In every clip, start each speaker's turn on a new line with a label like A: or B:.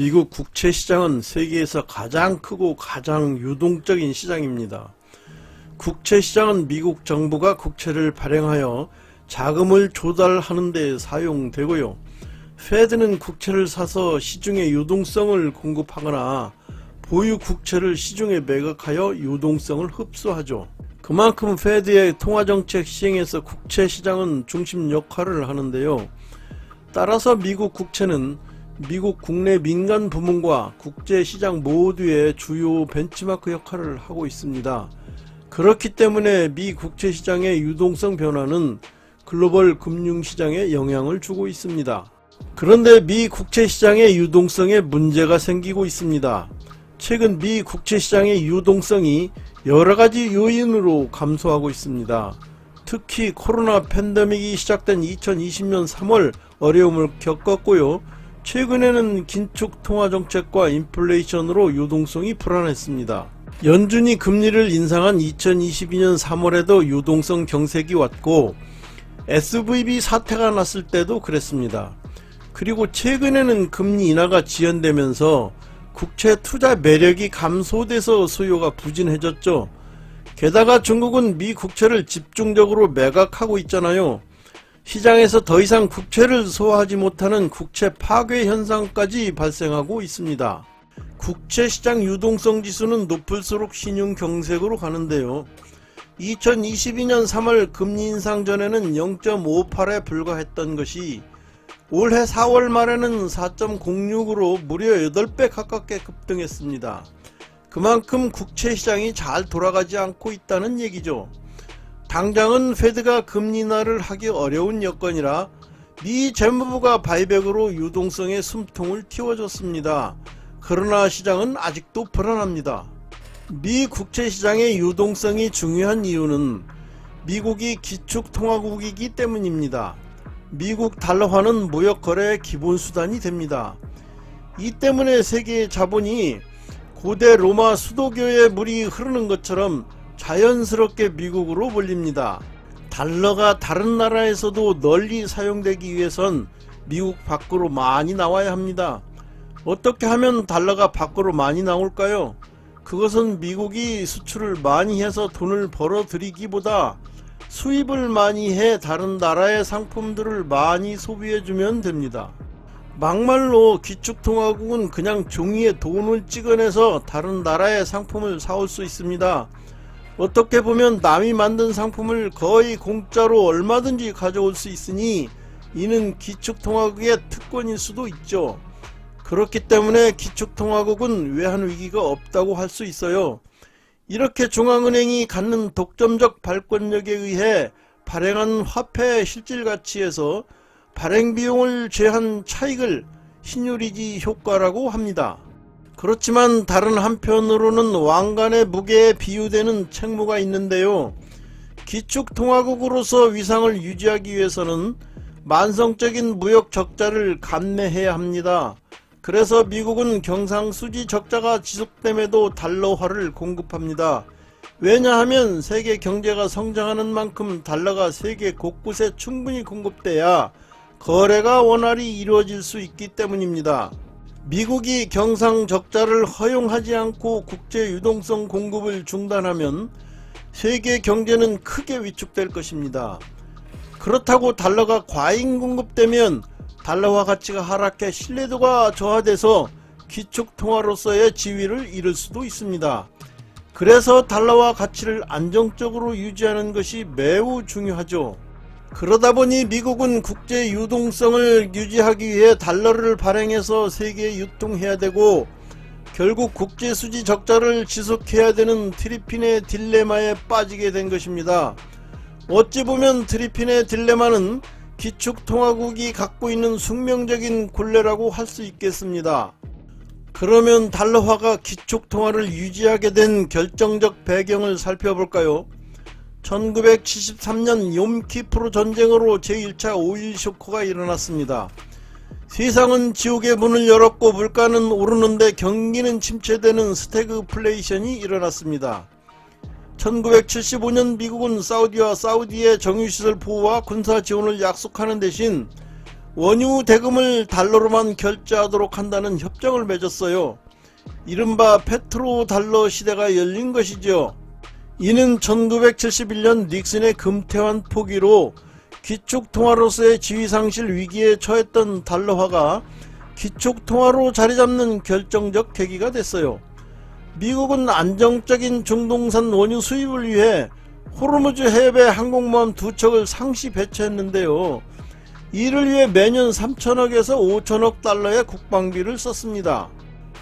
A: 미국 국채 시장은 세계에서 가장 크고 가장 유동적인 시장입니다. 국채 시장은 미국 정부가 국채를 발행하여 자금을 조달하는 데 사용되고요. 페드는 국채를 사서 시중에 유동성을 공급하거나 보유 국채를 시중에 매각하여 유동성을 흡수하죠. 그만큼 페드의 통화정책 시행에서 국채 시장은 중심 역할을 하는데요. 따라서 미국 국채는 미국 국내 민간 부문과 국제시장 모두의 주요 벤치마크 역할을 하고 있습니다. 그렇기 때문에 미 국채시장의 유동성 변화는 글로벌 금융시장에 영향을 주고 있습니다. 그런데 미 국채시장의 유동성에 문제가 생기고 있습니다. 최근 미 국채시장의 유동성이 여러가지 요인으로 감소하고 있습니다. 특히 코로나 팬데믹이 시작된 2020년 3월 어려움을 겪었고요. 최근에는 긴축 통화정책과 인플레이션으로 유동성이 불안했습니다. 연준이 금리를 인상한 2022년 3월에도 유동성 경색이 왔고 SVB 사태가 났을 때도 그랬습니다. 그리고 최근에는 금리 인하가 지연되면서 국채 투자 매력이 감소돼서 수요가 부진해졌죠. 게다가 중국은 미 국채를 집중적으로 매각하고 있잖아요. 시장에서 더 이상 국채를 소화하지 못하는 국채 파괴 현상까지 발생하고 있습니다. 국채시장 유동성 지수는 높을수록 신용 경색으로 가는데요. 2022년 3월 금리 인상 전에는 0.58에 불과했던 것이 올해 4월 말에는 4.06으로 무려 8배 가깝게 급등했습니다. 그만큼 국채시장이 잘 돌아가지 않고 있다는 얘기죠. 당장은 페드가 금리 인하를 하기 어려운 여건이라 미 재무부가 바이백으로 유동성의 숨통을 틔워줬습니다. 그러나 시장은 아직도 불안합니다. 미 국채시장의 유동성이 중요한 이유는 미국이 기축통화국이기 때문입니다. 미국 달러화는 무역거래의 기본수단이 됩니다. 이 때문에 세계의 자본이 고대 로마 수도교의 물이 흐르는 것처럼 자연스럽게 미국으로 몰립니다. 달러가 다른 나라에서도 널리 사용되기 위해선 미국 밖으로 많이 나와야 합니다. 어떻게 하면 달러가 밖으로 많이 나올까요? 그것은 미국이 수출을 많이 해서 돈을 벌어들이기보다 수입을 많이 해 다른 나라의 상품들을 많이 소비해주면 됩니다. 막말로 기축통화국은 그냥 종이에 돈을 찍어내서 다른 나라의 상품을 사올 수 있습니다. 어떻게 보면 남이 만든 상품을 거의 공짜로 얼마든지 가져올 수 있으니 이는 기축통화국의 특권일 수도 있죠. 그렇기 때문에 기축통화국은 외환위기가 없다고 할 수 있어요. 이렇게 중앙은행이 갖는 독점적 발권력에 의해 발행한 화폐의 실질가치에서 발행비용을 제한 차익을 신유리지 효과라고 합니다. 그렇지만 다른 한편으로는 왕관의 무게에 비유되는 책무가 있는데요. 기축통화국으로서 위상을 유지하기 위해서는 만성적인 무역 적자를 감내해야 합니다. 그래서 미국은 경상수지 적자가 지속됨에도 달러화를 공급합니다. 왜냐하면 세계 경제가 성장하는 만큼 달러가 세계 곳곳에 충분히 공급돼야 거래가 원활히 이루어질 수 있기 때문입니다. 미국이 경상 적자를 허용하지 않고 국제 유동성 공급을 중단하면 세계 경제는 크게 위축될 것입니다. 그렇다고 달러가 과잉 공급되면 달러화 가치가 하락해 신뢰도가 저하돼서 기축통화로서의 지위를 잃을 수도 있습니다. 그래서 달러화 가치를 안정적으로 유지하는 것이 매우 중요하죠. 그러다 보니 미국은 국제 유동성을 유지하기 위해 달러를 발행해서 세계에 유통해야 되고 결국 국제수지 적자를 지속해야 되는 트리핀의 딜레마에 빠지게 된 것입니다. 어찌 보면 트리핀의 딜레마는 기축통화국이 갖고 있는 숙명적인 굴레라고 할 수 있겠습니다. 그러면 달러화가 기축통화를 유지하게 된 결정적 배경을 살펴볼까요? 1973년 욤키프르 전쟁으로 제1차 오일 쇼크가 일어났습니다. 세상은 지옥의 문을 열었고 물가는 오르는데 경기는 침체되는 스태그플레이션이 일어났습니다. 1975년 미국은 사우디와 사우디의 정유시설 보호와 군사 지원을 약속하는 대신 원유 대금을 달러로만 결제하도록 한다는 협정을 맺었어요. 이른바 페트로달러 시대가 열린 것이죠. 이는 1971년 닉슨의 금태환 포기로 기축통화로서의 지위상실 위기에 처했던 달러화가 기축통화로 자리잡는 결정적 계기가 됐어요. 미국은 안정적인 중동산 원유 수입을 위해 호르무즈 해협에 항공모함 2척을 상시 배치했는데요. 이를 위해 매년 3천억에서 5천억 달러의 국방비를 썼습니다.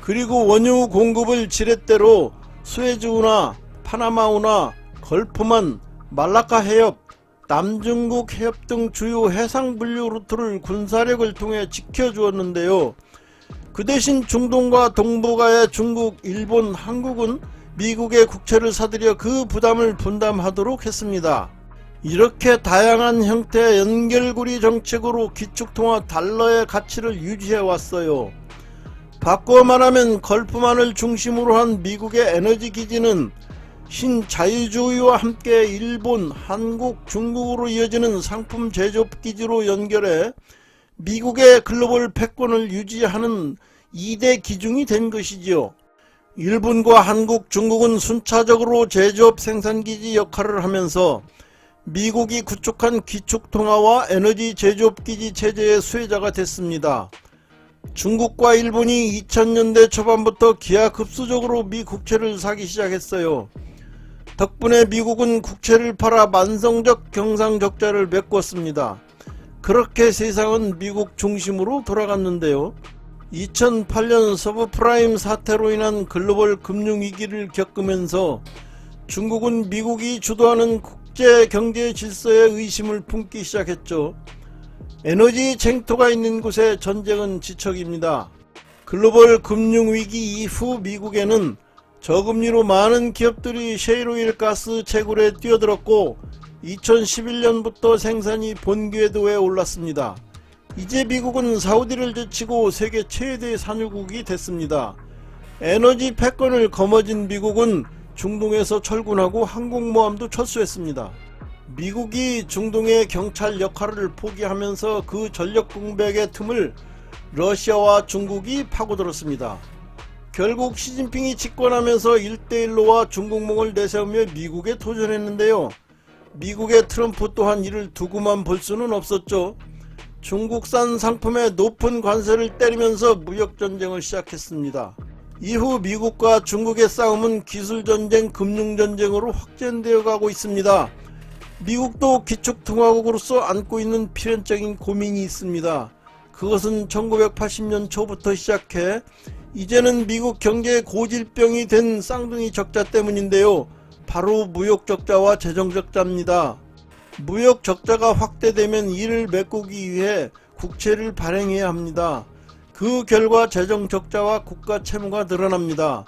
A: 그리고 원유 공급을 지렛대로 수에즈운하, 파나마운하, 걸프만, 말라카 해협, 남중국 해협 등 주요 해상 분류 루트를 군사력을 통해 지켜주었는데요. 그 대신 중동과 동북아의 중국, 일본, 한국은 미국의 국채를 사들여 그 부담을 분담하도록 했습니다. 이렇게 다양한 형태의 연결고리 정책으로 기축통화 달러의 가치를 유지해 왔어요. 바꿔 말하면 걸프만을 중심으로 한 미국의 에너지 기지는 신자유주의와 함께 일본, 한국, 중국으로 이어지는 상품 제조업 기지로 연결해 미국의 글로벌 패권을 유지하는 2대 기둥이 된 것이지요. 일본과 한국, 중국은 순차적으로 제조업 생산기지 역할을 하면서 미국이 구축한 기축통화와 에너지 제조업기지 체제의 수혜자가 됐습니다. 중국과 일본이 2000년대 초반부터 기하급수적으로 미 국채를 사기 시작했어요. 덕분에 미국은 국채를 팔아 만성적 경상적자를 메꿨습니다. 그렇게 세상은 미국 중심으로 돌아갔는데요. 2008년 서브프라임 사태로 인한 글로벌 금융위기를 겪으면서 중국은 미국이 주도하는 국제 경제 질서에 의심을 품기 시작했죠. 에너지 쟁토가 있는 곳에 전쟁은 지척입니다. 글로벌 금융위기 이후 미국에는 저금리로 많은 기업들이 셰일오일 가스 채굴에 뛰어들었고 2011년부터 생산이 본궤도에 올랐습니다. 이제 미국은 사우디를 제치고 세계 최대 산유국이 됐습니다. 에너지 패권을 거머쥔 미국은 중동에서 철군하고 항공모함도 철수했습니다. 미국이 중동의 경찰 역할을 포기하면서 그 전력 공백의 틈을 러시아와 중국이 파고들었습니다. 결국 시진핑이 집권하면서 1대1로와 중국몽을 내세우며 미국에 도전했는데요. 미국의 트럼프 또한 이를 두고만 볼 수는 없었죠. 중국산 상품에 높은 관세를 때리면서 무역전쟁을 시작했습니다. 이후 미국과 중국의 싸움은 기술전쟁, 금융전쟁으로 확전되어 가고 있습니다. 미국도 기축통화국으로서 안고 있는 필연적인 고민이 있습니다. 그것은 1980년 초부터 시작해 이제는 미국 경제의 고질병이 된 쌍둥이 적자 때문인데요. 바로 무역적자와 재정적자입니다. 무역적자가 확대되면 이를 메꾸기 위해 국채를 발행해야 합니다. 그 결과 재정적자와 국가 채무가 늘어납니다.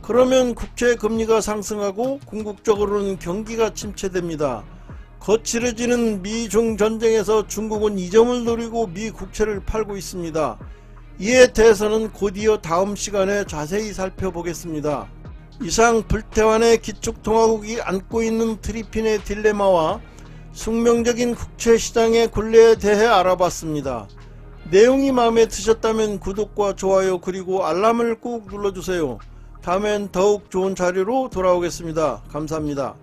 A: 그러면 국채 금리가 상승하고 궁극적으로는 경기가 침체됩니다. 거칠어지는 미중 전쟁에서 중국은 이 점을 노리고 미 국채를 팔고 있습니다. 이에 대해서는 곧이어 다음 시간에 자세히 살펴보겠습니다. 이상 불태환의 기축통화국이 안고 있는 트리핀의 딜레마와 숙명적인 국채시장의 굴레에 대해 알아봤습니다. 내용이 마음에 드셨다면 구독과 좋아요 그리고 알람을 꼭 눌러주세요. 다음엔 더욱 좋은 자료로 돌아오겠습니다. 감사합니다.